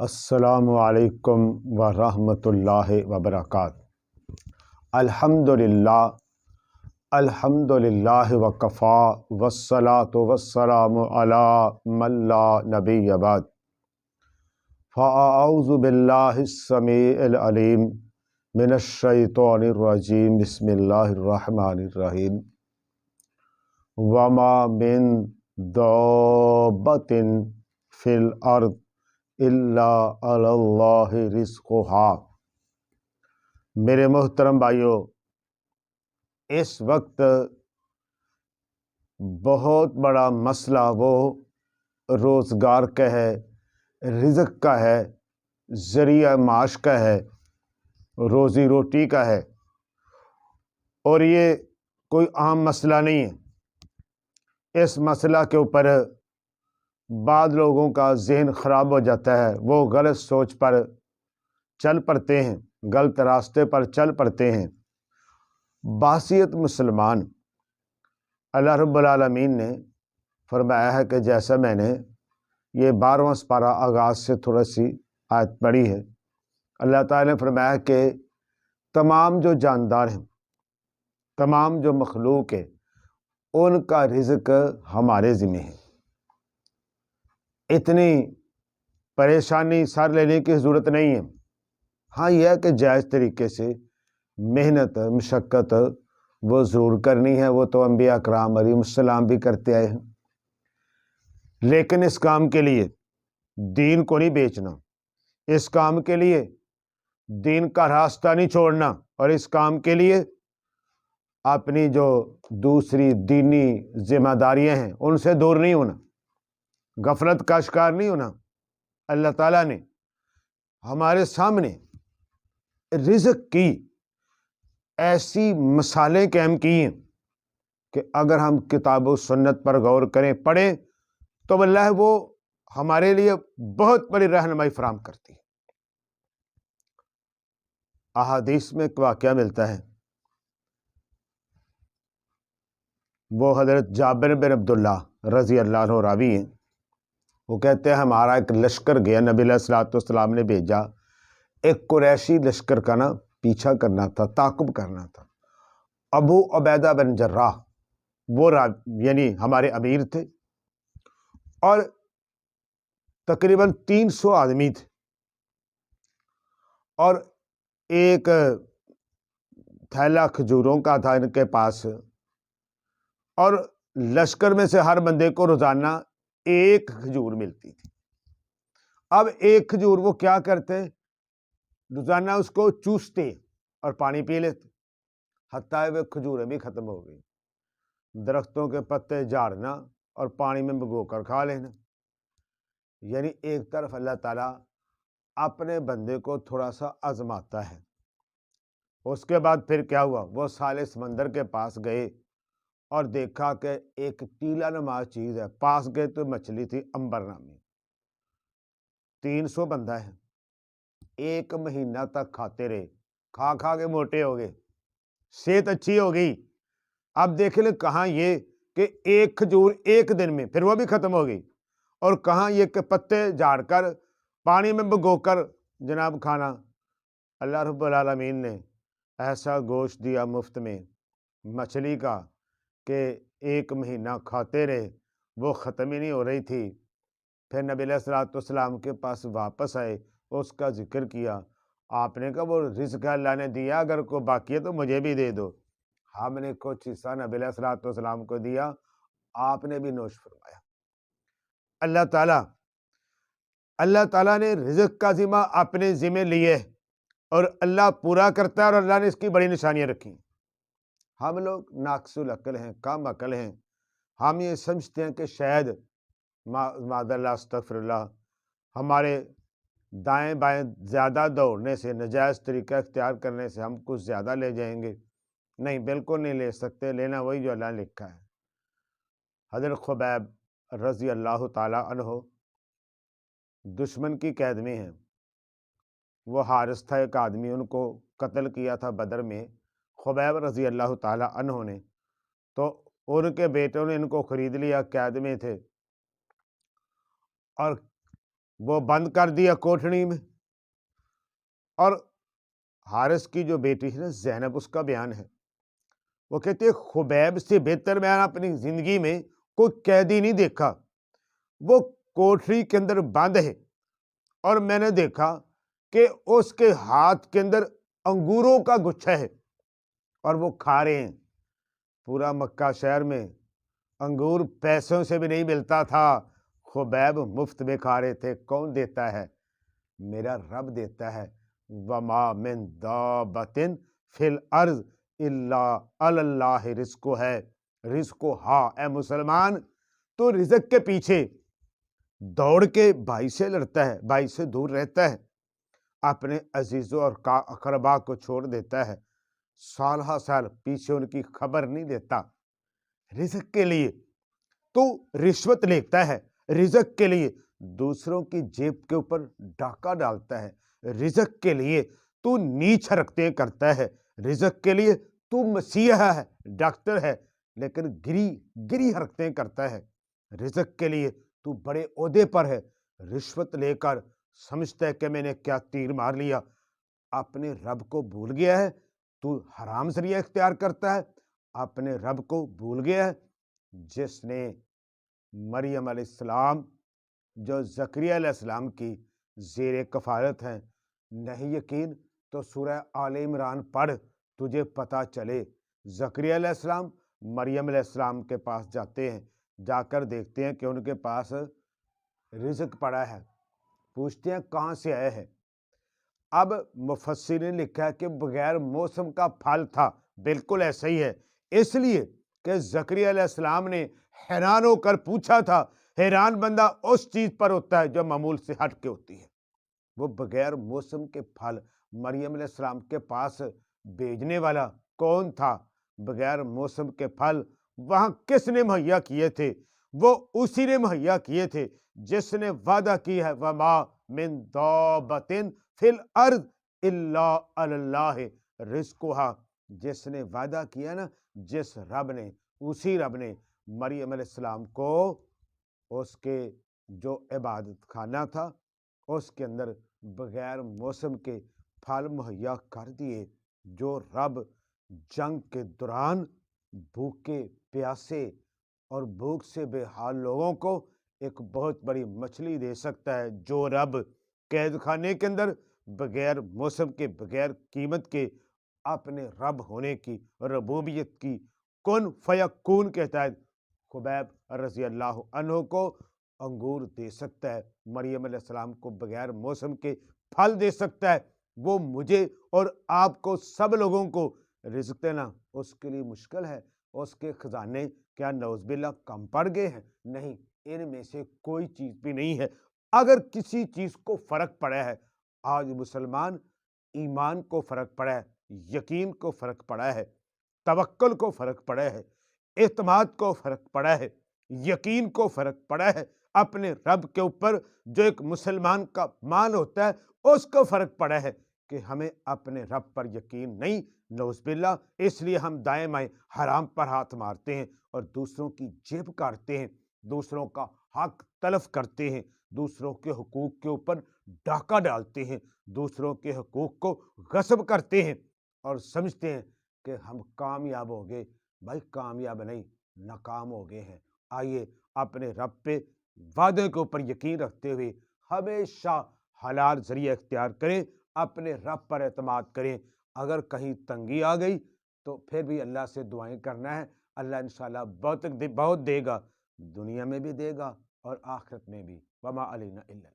السلام علیکم ورحمۃ اللہ وبرکاتہ۔ الحمدللہ وکفا والصلاة والسلام علی من لا نبی بعد۔ فاعوذ باللہ السمیع العلیم من الشیطان الرجیم، بسم اللہ الرحمن الرحیم۔ وما من دابۃ فی الارض الا علی اللہ رزقھا۔ میرے محترم بھائیو، اس وقت بہت بڑا مسئلہ وہ روزگار کا ہے، رزق کا ہے، ذریعہ معاش کا ہے، روزی روٹی کا ہے، اور یہ کوئی عام مسئلہ نہیں ہے۔ اس مسئلہ کے اوپر بعض لوگوں کا ذہن خراب ہو جاتا ہے، وہ غلط سوچ پر چل پڑتے ہیں، غلط راستے پر چل پڑتے ہیں۔ بحیثیت مسلمان اللہ رب العالمین نے فرمایا ہے کہ جیسا میں نے یہ 12واں سپارہ آغاز سے تھوڑا سی آیت پڑھی ہے، اللہ تعالیٰ نے فرمایا کہ تمام جو جاندار ہیں، تمام جو مخلوق ہے، ان کا رزق ہمارے ذمہ ہے۔ اتنی پریشانی سر لینے کی ضرورت نہیں ہے۔ ہاں یہ ہے کہ جائز طریقے سے محنت مشقت وہ ضرور کرنی ہے، وہ تو انبیاء اکرام علیہ السلام بھی کرتے آئے ہیں، لیکن اس کام کے لیے دین کو نہیں بیچنا، اس کام کے لیے دین کا راستہ نہیں چھوڑنا، اور اس کام کے لیے اپنی جو دوسری دینی ذمہ داریاں ہیں ان سے دور نہیں ہونا، غفلت کا شکار نہیں ہونا۔ اللہ تعالیٰ نے ہمارے سامنے رزق کی ایسی مثالیں قائم کی ہیں کہ اگر ہم کتاب و سنت پر غور کریں، پڑھیں، تو اللہ وہ ہمارے لیے بہت بڑی رہنمائی فراہم کرتی ہے۔ احادیث میں ایک واقعہ ملتا ہے، وہ حضرت جابر بن عبداللہ رضی اللہ عنہ راوی ہیں۔ وہ کہتے ہیں ہمارا ایک لشکر گیا، نبی علیہ الصلوۃ والسلام نے بھیجا، ایک قریشی لشکر کا پیچھا کرنا تھا، تعاقب کرنا تھا۔ ابو عبیدہ بن جراح وہ یعنی ہمارے امیر تھے، اور تقریباً 300 آدمی تھے، اور ایک تھیلا کھجوروں کا تھا ان کے پاس، اور لشکر میں سے ہر بندے کو روزانہ ایک کھجور ملتی تھی۔ اب ایک کھجور وہ کیا کرتے، روزانہ اس کو چوستے اور پانی پی لیتے، حتیٰ وہ کھجوریں بھی ختم ہو گئی۔ درختوں کے پتے جھاڑنا اور پانی میں بھگو کر کھا لینا، یعنی ایک طرف اللہ تعالیٰ اپنے بندے کو تھوڑا سا آزماتا ہے۔ اس کے بعد پھر کیا ہوا، وہ سالے سمندر کے پاس گئے اور دیکھا کہ ایک ٹیلا نما چیز ہے، پاس گئے تو مچھلی تھی امبر نامی۔ 300 بندہ ہے، 1 مہینہ تک کھاتے رہے، کھا کھا کے موٹے ہو گئے، صحت اچھی ہو گئی۔ اب دیکھ لیں کہاں یہ کہ ایک کھجور ایک دن میں پھر وہ بھی ختم ہو گئی، اور کہاں یہ کہ پتے جھاڑ کر پانی میں بھگو کر جناب کھانا۔ اللہ رب العالمین نے ایسا گوشت دیا مفت میں مچھلی کا کہ 1 مہینہ کھاتے رہے، وہ ختم ہی نہیں ہو رہی تھی۔ پھر نبی علیہ الصلوۃ والسلام کے پاس واپس آئے، اس کا ذکر کیا، آپ نے کہا وہ رزق اللہ نے دیا، اگر کوئی باقی ہے تو مجھے بھی دے دو۔ ہم نے کچھ حصہ نبی علیہ الصلوۃ والسلام کو دیا، آپ نے بھی نوش فرمایا۔ اللہ تعالیٰ نے رزق کا ذمہ اپنے ذمہ لیے، اور اللہ پورا کرتا ہے، اور اللہ نے اس کی بڑی نشانیاں رکھی۔ ہم لوگ ناقص العقل ہیں، کم عقل ہیں، ہم یہ سمجھتے ہیں کہ شاید معاذ اللہ استغفر اللہ ہمارے دائیں بائیں زیادہ دوڑنے سے، نجائز طریقہ اختیار کرنے سے ہم کچھ زیادہ لے جائیں گے۔ نہیں، بالکل نہیں لے سکتے، لینا وہی جو اللہ نے لکھا ہے۔ حضرت خبیب رضی اللہ تعالی عنہ دشمن کی قید میں ہیں، وہ حارث تھا ایک آدمی، ان کو قتل کیا تھا بدر میں خبیب رضی اللہ تعالی عنہ نے، تو ان کے بیٹوں نے ان کو خرید لیا، قید میں تھے، اور وہ بند کر دیا کوٹھڑی میں۔ اور حارث کی جو بیٹی ہے نا زینب، اس کا بیان ہے، وہ کہتے ہیں خبیب سے بہتر میں نے اپنی زندگی میں کوئی قیدی نہیں دیکھا۔ وہ کوٹھری کے اندر بند ہے اور میں نے دیکھا کہ اس کے ہاتھ کے اندر انگوروں کا گچھا ہے اور وہ کھا رہے ہیں۔ پورا مکہ شہر میں انگور پیسوں سے بھی نہیں ملتا تھا، خبیب مفت میں کھا رہے تھے۔ کون دیتا ہے؟ میرا رب دیتا ہے۔ وما من دابۃ فی الارض الا علی اللہ رزقها ہے، رزقها۔ اے مسلمان، تو رزق کے پیچھے دوڑ کے بھائی سے لڑتا ہے، بھائی سے دور رہتا ہے، اپنے عزیزوں اور اقربا کو چھوڑ دیتا ہے، سال ہا سال پیچھے ان کی خبر نہیں دیتا رزق کے لیے، تو رشوت لیتا ہے رزق کے لیے، دوسروں کی جیب کے اوپر ڈاکہ ڈالتا ہے رزق کے لیے، تو نیچ حرکتیں کرتا ہے رزق کے لیے، تو مسیحا ہے، ڈاکٹر ہے، لیکن گری حرکتیں کرتا ہے رزق کے لیے، تو بڑے عہدے پر ہے، رشوت لے کر سمجھتا ہے کہ میں نے کیا تیر مار لیا، اپنے رب کو بھول گیا ہے، تو حرام ذریعہ اختیار کرتا ہے، اپنے رب کو بھول گیا ہے۔ جس نے مریم علیہ السلام جو زکریا علیہ السلام کی زیر کفالت ہیں، نہیں یقین تو سورہ آل عمران پڑھ، تجھے پتہ چلے۔ زکریا علیہ السلام مریم علیہ السلام کے پاس جاتے ہیں، جا کر دیکھتے ہیں کہ ان کے پاس رزق پڑا ہے، پوچھتے ہیں کہاں سے آئے ہیں؟ اب مفسرین نے لکھا ہے کہ بغیر موسم کا پھل تھا، بالکل ایسا ہی ہے، اس لیے کہ زکریا علیہ السلام نے حیران ہو کر پوچھا تھا۔ حیران بندہ اس چیز پر ہوتا ہے جو معمول سے ہٹ کے ہوتی ہے۔ وہ بغیر موسم کے پھل مریم علیہ السلام کے پاس بھیجنے والا کون تھا؟ بغیر موسم کے پھل وہاں کس نے مہیا کیے تھے؟ وہ اسی نے مہیا کیے تھے جس نے وعدہ کی ہے وما من دابۃ فی الارض الا علی اللہ رزقها، جس نے وعدہ کیا نا، جس رب نے، اسی رب نے مریم علیہ السلام کو اس کے جو عبادت خانہ تھا اس کے اندر بغیر موسم کے پھل مہیا کر دیے۔ جو رب جنگ کے دوران بھوکے پیاسے اور بھوک سے بے حال لوگوں کو ایک بہت بڑی مچھلی دے سکتا ہے، جو رب قید خانے کے اندر بغیر موسم کے، بغیر قیمت کے، اپنے رب ہونے کی، ربوبیت کی کن فیکون کے تحت خبیب رضی اللہ عنہ کو انگور دے سکتا ہے، مریم علیہ السلام کو بغیر موسم کے پھل دے سکتا ہے، وہ مجھے اور آپ کو سب لوگوں کو رزق دینا اس کے لیے مشکل ہے؟ اس کے خزانے کیا نعوذ باللہ کم پڑ گئے ہیں؟ نہیں، ان میں سے کوئی چیز بھی نہیں ہے۔ اگر کسی چیز کو فرق پڑا ہے، آج مسلمان ایمان کو فرق پڑا ہے، یقین کو فرق پڑا ہے، توکل کو فرق پڑا ہے، اعتماد کو فرق پڑا ہے، یقین کو فرق پڑا ہے، اپنے رب کے اوپر جو ایک مسلمان کا مان ہوتا ہے اس کو فرق پڑا ہے کہ ہمیں اپنے رب پر یقین نہیں، نعوذ باللہ، اس لیے ہم دائیں بائیں حرام پر ہاتھ مارتے ہیں اور دوسروں کی جیب کاٹتے ہیں، دوسروں کا حق تلف کرتے ہیں، دوسروں کے حقوق کے اوپر ڈاکہ ڈالتے ہیں، دوسروں کے حقوق کو غصب کرتے ہیں اور سمجھتے ہیں کہ ہم کامیاب ہو گئے۔ بھائی کامیاب نہیں، ناکام ہو گئے ہیں۔ آئیے اپنے رب پہ وعدے کے اوپر یقین رکھتے ہوئے ہمیشہ حلال ذریعہ اختیار کریں، اپنے رب پر اعتماد کریں۔ اگر کہیں تنگی آ گئی تو پھر بھی اللہ سے دعائیں کرنا ہے، اللہ انشاءاللہ بہت دے گا، دنیا میں بھی دے گا اور آخرت میں بھی۔ وما علینا الا